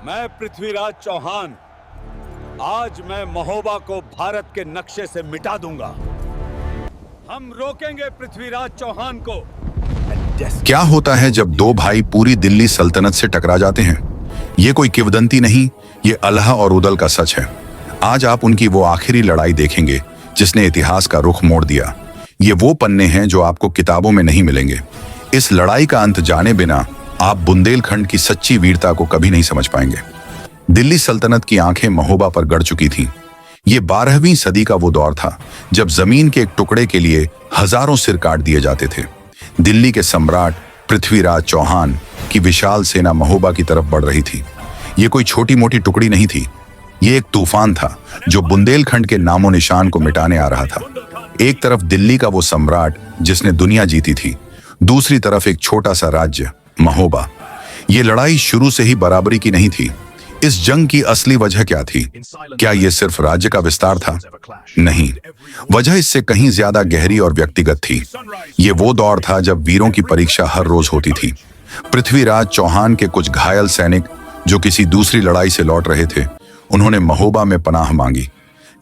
मैं पृथ्वीराज चौहान आज मैं महोबा को भारत के नक्शे से मिटा दूंगा। हम रोकेंगे पृथ्वीराज चौहान को। क्या होता है जब दो भाई पूरी दिल्ली सल्तनत से टकरा जाते हैं? ये कोई किंवदंती नहीं, ये अल्लाह और उदल का सच है। आज आप उनकी वो आखिरी लड़ाई देखेंगे जिसने इतिहास का रुख मोड़ दिया। ये वो पन्ने हैं जो आपको किताबों में नहीं मिलेंगे। इस लड़ाई का अंत जाने बिना आप बुंदेलखंड की सच्ची वीरता को कभी नहीं समझ पाएंगे। दिल्ली सल्तनत की आंखें महोबा पर गड़ चुकी थीं। ये 12वीं सदी का वो दौर था जब जमीन के एक टुकड़े के लिए हजारों सिर काट दिए जाते थे। दिल्ली के सम्राट पृथ्वीराज चौहान की विशाल सेना महोबा की तरफ बढ़ रही थी। ये कोई छोटी मोटी टुकड़ी नहीं थी, ये एक तूफान था जो बुंदेलखंड के नामो निशान को मिटाने आ रहा था। एक तरफ दिल्ली का वो सम्राट जिसने दुनिया जीती थी, दूसरी तरफ एक छोटा सा राज्य महोबा। ये लड़ाई शुरू से ही बराबरी की नहीं थी। इस जंग की असली वजह क्या थी? क्या यह सिर्फ राज्य का विस्तार था? नहीं, वजह इससे कहीं ज्यादा गहरी और व्यक्तिगत थी। ये वो दौर था जब वीरों की परीक्षा हर रोज होती थी। पृथ्वीराज चौहान के कुछ घायल सैनिक जो किसी दूसरी लड़ाई से लौट रहे थे, उन्होंने महोबा में पनाह मांगी,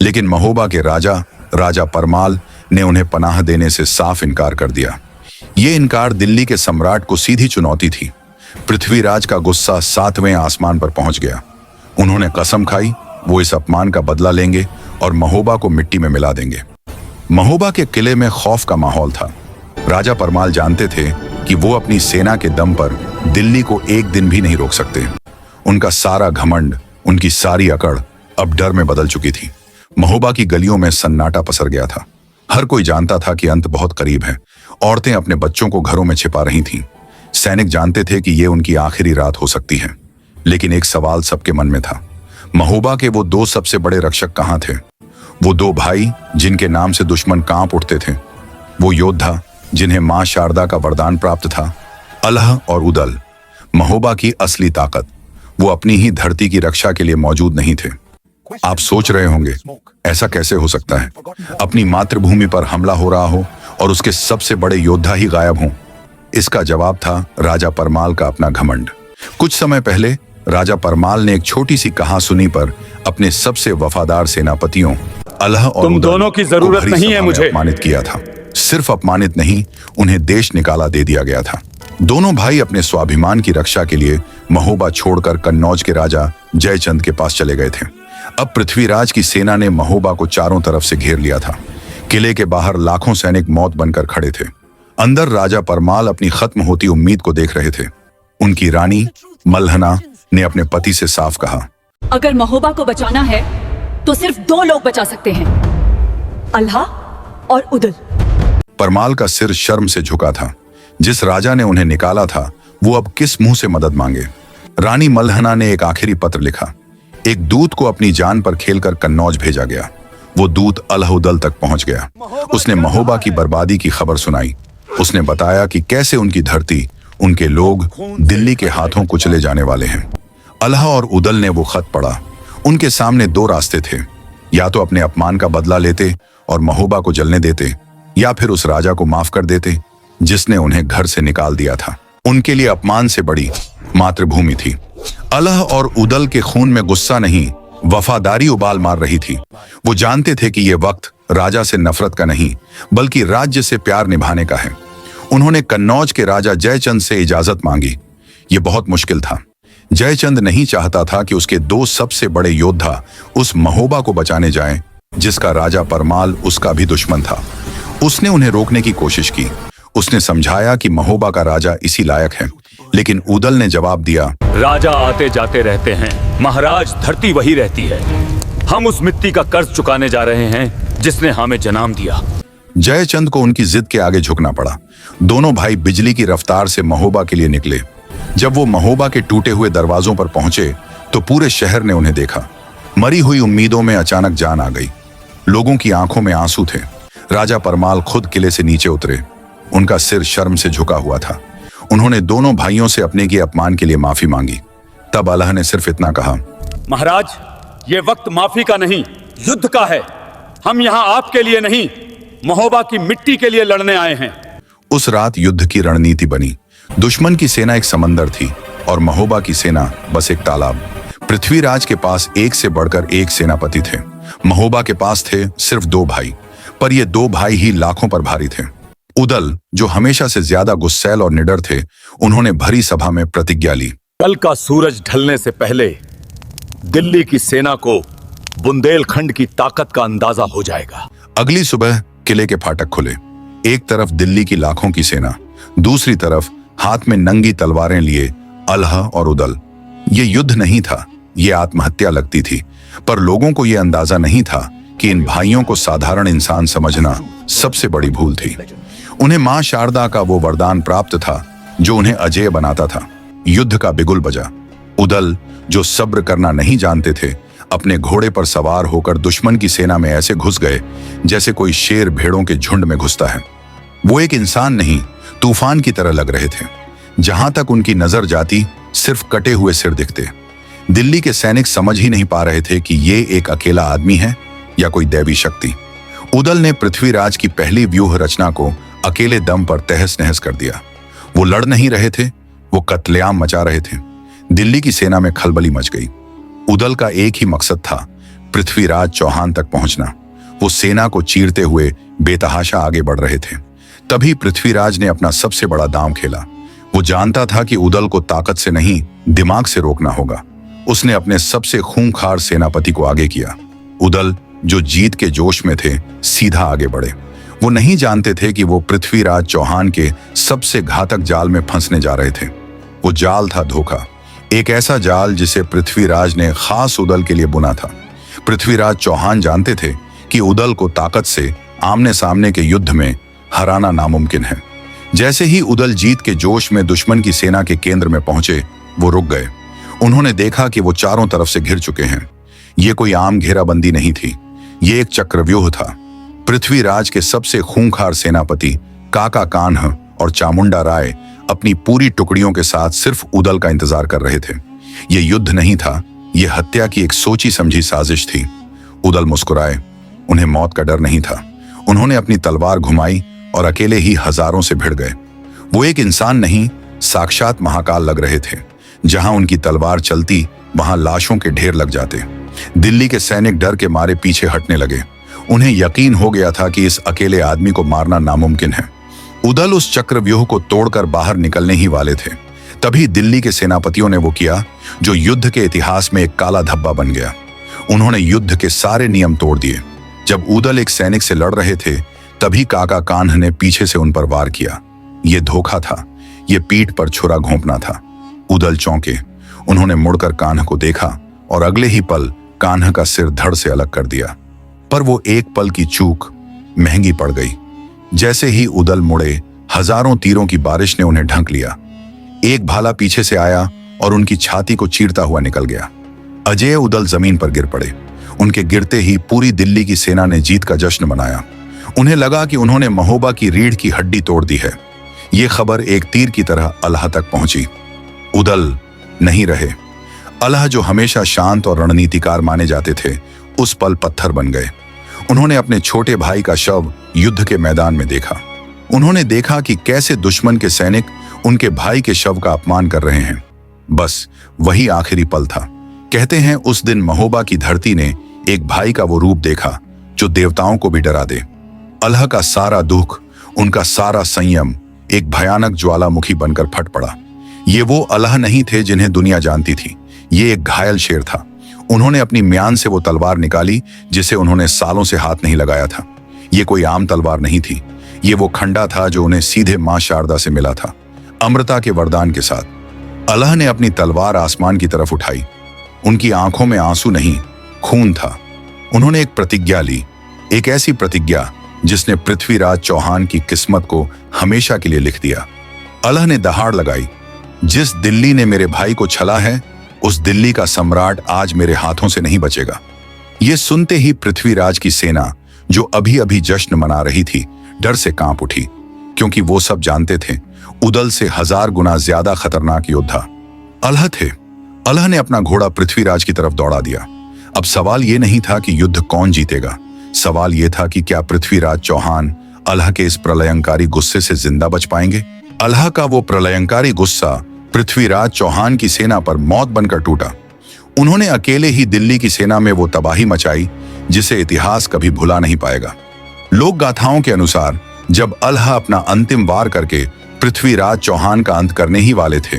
लेकिन महोबा के राजा परमाल ने उन्हें पनाह देने से साफ इनकार कर दिया। ये इनकार दिल्ली के सम्राट को सीधी चुनौती थी। पृथ्वीराज का गुस्सा 7वें आसमान पर पहुंच गया। उन्होंने कसम खाई वो इस अपमान का बदला लेंगे और महोबा को मिट्टी में मिला देंगे। महोबा के किले में खौफ का माहौल था। राजा परमाल जानते थे कि वो अपनी सेना के दम पर दिल्ली को एक दिन भी नहीं रोक सकते। उनका सारा घमंड, उनकी सारी अकड़ अब डर में बदल चुकी थी। महोबा की गलियों में सन्नाटा पसर गया था। हर कोई जानता था कि अंत बहुत करीब है। औरतें अपने बच्चों को घरों में छिपा रही थीं। सैनिक जानते थे कि ये उनकी आखिरी रात हो सकती है। लेकिन एक सवाल सबके मन में था, महोबा के वो दो सबसे बड़े रक्षक कहाँ थे? वो दो भाई जिनके नाम से दुश्मन कांप उठते थे, वो योद्धा जिन्हें मां शारदा का वरदान प्राप्त था, अल्लाह और उदल। महोबा की असली ताकत, वो अपनी ही धरती की रक्षा के लिए मौजूद नहीं थे। आप सोच रहे होंगे ऐसा कैसे हो सकता है? अपनी मातृभूमि पर हमला हो रहा हो और उसके सबसे बड़े योद्धा ही गायब हों। इसका जवाब था राजा परमाल का अपना घमंड। कुछ समय पहले राजा परमाल ने एक छोटी सी कहासुनी पर अपने सबसे वफादार सेनापतियों अल्लाह और तुम दोनों की जरूरत नहीं है मुझे अपमानित किया था। सिर्फ अपमानित नहीं, उन्हें देश निकाला दे दिया गया था। दोनों भाई अपने स्वाभिमान की रक्षा के लिए महोबा छोड़कर कन्नौज के राजा जयचंद के पास चले गए थे। अब पृथ्वीराज की सेना ने महोबा को चारों तरफ से घेर लिया था। किले के बाहर लाखों सैनिक मौत बनकर खड़े थे। अंदर राजा परमाल अपनी खत्म होती उम्मीद को देख रहे थे। उनकी रानी मल्हना ने अपने पति से साफ कहा, अगर महोबा को बचाना है तो सिर्फ दो लोग बचा सकते हैं, अल्लाह और उदल। परमाल का सिर शर्म से झुका था। जिस राजा ने उन्हें निकाला था वो अब किस मुंह से मदद मांगे? रानी मल्हना ने एक आखिरी पत्र लिखा। एक दूत को अपनी जान पर खेलकर कन्नौज भेजा गया। वो दूत अल्लाह उदल तक पहुंच गया। उसने महोबा की बर्बादी की खबर सुनाई। उसने बताया कि कैसे उनकी धरती, उनके लोग दिल्ली के हाथों कुचले जाने वाले हैं। अल्लाह और उदल ने वो खत पढ़ा। उनके सामने दो रास्ते थे, या तो अपने अपमान का बदला लेते और महोबा को जलने देते, या फिर उस राजा को माफ कर देते जिसने उन्हें घर से निकाल दिया था। उनके लिए अपमान से बड़ी मातृभूमि थी। अल्लाह और उदल के खून में गुस्सा नहीं, वफादारी उबाल मार रही थी। वो जानते थे कि यह वक्त राजा से नफरत का नहीं, बल्कि राज्य से प्यार निभाने का है। उन्होंने कन्नौज के राजा जयचंद से इजाजत मांगी। ये बहुत मुश्किल था। जयचंद नहीं चाहता था कि उसके दो सबसे बड़े योद्धा उस महोबा को बचाने जाएं, जिसका राजा परमाल उसका भी दुश्मन था। उसने उन्हें रोकने की कोशिश की। उसने समझाया कि महोबा का राजा इसी लायक है, लेकिन उदल ने जवाब दिया, राजा आते जाते रहते हैं, महाराज धरती वही रहती है। हम उस मिट्टी का कर्ज चुकाने जा रहे हैं जिसने हमें जन्म दिया। जयचंद को उनकी जिद के आगे झुकना पड़ा। दोनों भाई बिजली की रफ्तार से महोबा के लिए निकले। जब वो महोबा के टूटे हुए दरवाजों पर पहुंचे तो पूरे शहर ने उन्हें देखा। मरी हुई उम्मीदों में अचानक जान आ गई। लोगों की आंखों में आंसू थे। राजा परमाल खुद किले से नीचे उतरे। उनका सिर शर्म से झुका हुआ था। उन्होंने दोनों भाइयों से अपने के अपमान के लिए माफी मांगी। तब अल्लाह ने सिर्फ इतना कहा, महाराज, ये वक्त माफी का नहीं, युद्ध का है। हम यहाँ आपके लिए नहीं, महोबा की मिट्टी के लिए लड़ने आए हैं। उस रात युद्ध की रणनीति बनी। दुश्मन की सेना एक समंदर थी और महोबा की सेना बस एक तालाब। पृथ्वीराज के पास एक से बढ़कर एक सेनापति थे। महोबा के पास थे सिर्फ 2 भाई, पर ये 2 भाई ही लाखों पर भारी थे। उदल, जो हमेशा से ज्यादा गुस्सैल और निडर थे, उन्होंने भरी सभा में प्रतिज्ञा ली। कल का सूरज ढलने से पहले दिल्ली की सेना को बुंदेलखंड की ताकत का अंदाजा हो जाएगा। अगली सुबह किले के फाटक खुले। एक तरफ दिल्ली की लाखों की सेना, दूसरी तरफ हाथ में नंगी तलवारें लिए अलह और उदल। ये युद्ध नहीं था, ये आत्महत्या लगती थी। पर लोगों को यह अंदाजा नहीं था कि इन भाइयों को साधारण इंसान समझना सबसे बड़ी भूल थी। उन्हें मां शारदा का वो वरदान प्राप्त था जो उन्हें अजेय बनाता था। युद्ध का बिगुल बजा। उदल, जो सब्र करना नहीं जानते थे, अपने घोड़े पर सवार होकर दुश्मन की सेना में ऐसे घुस गए जैसे कोई शेर भेड़ों के झुंड में घुसता है। वो एक इंसान नहीं, तूफान की तरह लग रहे थे। जहां तक उनकी नजर जाती, सिर्फ कटे हुए सिर दिखते। दिल्ली के सैनिक समझ ही नहीं पा रहे थे कि ये एक अकेला आदमी है या कोई दैवी शक्ति। उदल ने पृथ्वीराज की पहली व्यूह रचना को अकेले दम पर तहस नहस कर दिया। वो लड़ नहीं रहे थे, वो कत्लेआम मचा रहे थे। दिल्ली की सेना में खलबली मच गई। उदल का एक ही मकसद था, पृथ्वीराज चौहान तक पहुंचना। वो सेना को चीरते हुए बेतहाशा आगे बढ़ रहे थे। तभी पृथ्वीराज ने अपना सबसे बड़ा दांव खेला। वो जानता था कि उदल को ताकत से नहीं, दिमाग से रोकना होगा। उसने अपने सबसे खूंखार सेनापति को आगे किया। उदल, जो जीत के जोश में थे, सीधा आगे बढ़े। वो नहीं जानते थे कि वो पृथ्वीराज चौहान के सबसे घातक जाल में फंसने जा रहे थे। वो जाल था धोखा, एक ऐसा जाल जिसे पृथ्वीराज ने खास उदल के लिए बुना था। पृथ्वीराज चौहान जानते थे कि उदल को ताकत से आमने सामने के युद्ध में हराना नामुमकिन है। जैसे ही उदल जीत के जोश में दुश्मन की सेना के केंद्र में पहुंचे, वो रुक गए। उन्होंने देखा कि वो चारों तरफ से घिर चुके हैं। ये कोई आम घेराबंदी नहीं थी, ये एक चक्रव्यूह था। पृथ्वीराज के सबसे खूंखार सेनापति काका कान्ह और चामुंडा राय अपनी पूरी टुकड़ियों के साथ सिर्फ उदल का इंतजार कर रहे थे। ये युद्ध नहीं था, ये हत्या की एक सोची समझी साजिश थी। उदल मुस्कुराए, उन्हें मौत का डर नहीं था। उन्होंने अपनी तलवार घुमाई और अकेले ही हजारों से भिड़ गए। वो एक इंसान नहीं, साक्षात महाकाल लग रहे थे। जहां उनकी तलवार चलती, वहां लाशों के ढेर लग जाते। दिल्ली के सैनिक डर के मारे पीछे हटने लगे। उन्हें यकीन हो गया था कि इस अकेले आदमी को मारना नामुमकिन है। उदल उस चक्रव्यूह को तोड़कर बाहर निकलने ही वाले थे। तभी दिल्ली के सेनापतियों ने वो किया जो युद्ध के इतिहास में एक काला धब्बा बन गया। उन्होंने युद्ध के सारे नियम तोड़ दिए। जब उदल एक सैनिक से लड़ रहे थे, तभी काका कान्ह ने पीछे से उन पर वार किया। ये धोखा था, ये पीठ पर छुरा घोंपना था। उदल चौंके। उन्होंने मुड़कर कान्ह को देखा और अगले ही पल कान्ह का सिर धड़ से अलग कर दिया। पर वो एक पल की चूक महंगी पड़ गई। जैसे ही उदल मुड़े, हजारों तीरों की बारिश ने उन्हें ढंक लिया। एक भाला पीछे से आया और उनकी छाती को चीरता हुआ निकल गया। अजय उदल जमीन पर गिर पड़े। उनके गिरते ही पूरी दिल्ली की सेना ने जीत का जश्न मनाया। उन्हें लगा कि उन्होंने महोबा की रीढ़ की हड्डी तोड़ दी है। ये खबर एक तीर की तरह अलह तक पहुंची। उदल नहीं रहे। अलह, जो हमेशा शांत और रणनीतिकार माने जाते थे, उस पल पत्थर बन गए। उन्होंने अपने छोटे भाई का शव युद्ध के मैदान में देखा। उन्होंने देखा कि कैसे दुश्मन के सैनिक उनके भाई के शव का अपमान कर रहे हैं। बस वही आखिरी पल था। कहते हैं उस दिन महोबा की धरती ने एक भाई का वो रूप देखा जो देवताओं को भी डरा दे। अलह का सारा दुख, उनका सारा संयम एक भयानक ज्वालामुखी बनकर फट पड़ा। ये वो अलह नहीं थे जिन्हें दुनिया जानती थी। ये एक घायल शेर था। उन्होंने अपनी म्यान से वो तलवार निकाली जिसे उन्होंने सालों से हाथ नहीं लगाया था। ये कोई आम तलवार नहीं थी। ये वो खंडा था जो उन्हें सीधे मां शारदा से मिला था, अमृता के वरदान के साथ। अलह ने अपनी तलवार आसमान की तरफ उठाई। उनकी आंखों में आंसू नहीं, खून था। उन्होंने एक प्रतिज्ञा ली, एक ऐसी प्रतिज्ञा जिसने पृथ्वीराज चौहान की किस्मत को हमेशा के लिए लिख दिया। अलह ने दहाड़ लगाई, जिस दिल्ली ने मेरे भाई को छला है, उस दिल्ली का सम्राट आज मेरे हाथों से नहीं बचेगा। ये सुनते ही पृथ्वीराज की सेना, जो अभी अभी जश्न मना रही थी, डर से कांप उठी, क्योंकि वो सब जानते थे उदल से 1000 गुना ज्यादा खतरनाक योद्धा अलह थे। अलह ने अपना घोड़ा पृथ्वीराज की तरफ दौड़ा दिया। अब सवाल ये नहीं था कि युद्ध कौन जीतेगा, सवाल यह था कि क्या पृथ्वीराज चौहान अलह के इस प्रलयंकारी गुस्से से जिंदा बच पाएंगे। अलह का वो प्रलयंकारी गुस्सा पृथ्वीराज चौहान की सेना पर मौत बनकर टूटा। उन्होंने अकेले ही दिल्ली की सेना में वो तबाही मचाई जिसे इतिहास कभी भुला नहीं पाएगा। लोक गाथाओं के अनुसार जब अल्लाह अपना अंतिम वार करके पृथ्वीराज चौहान का अंत करने ही वाले थे,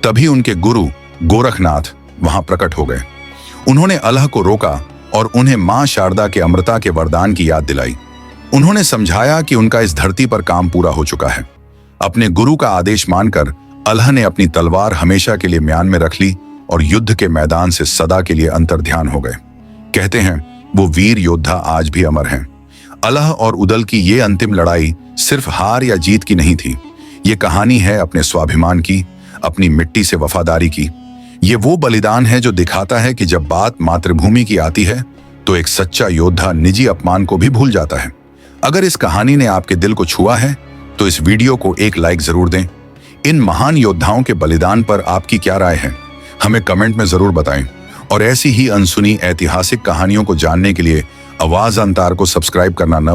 तभी उनके गुरु गोरखनाथ वहां प्रकट हो गए। उन्होंने अल्लाह को रोका और उन्हें मां शारदा के अमृता के वरदान की याद दिलाई। उन्होंने समझाया कि उनका इस धरती पर काम पूरा हो चुका है। अपने गुरु का आदेश मानकर अल्लाह ने अपनी तलवार हमेशा के लिए म्यान में रख ली और युद्ध के मैदान से सदा के लिए अंतर्ध्यान हो गए। कहते हैं वो वीर योद्धा आज भी अमर हैं। अल्लाह और उदल की ये अंतिम लड़ाई सिर्फ हार या जीत की नहीं थी। ये कहानी है अपने स्वाभिमान की, अपनी मिट्टी से वफादारी की। ये वो बलिदान है जो दिखाता है कि जब बात मातृभूमि की आती है तो एक सच्चा योद्धा निजी अपमान को भी भूल जाता है। अगर इस कहानी ने आपके दिल को छुआ है तो इस वीडियो को एक लाइक जरूर दें। इन महान योद्धाओं के बलिदान पर आपकी क्या राय है, हमें कमेंट में जरूर बताएं। और ऐसी ही अनसुनी ऐतिहासिक कहानियों को जानने के लिए आवाज अंतार को सब्सक्राइब करना न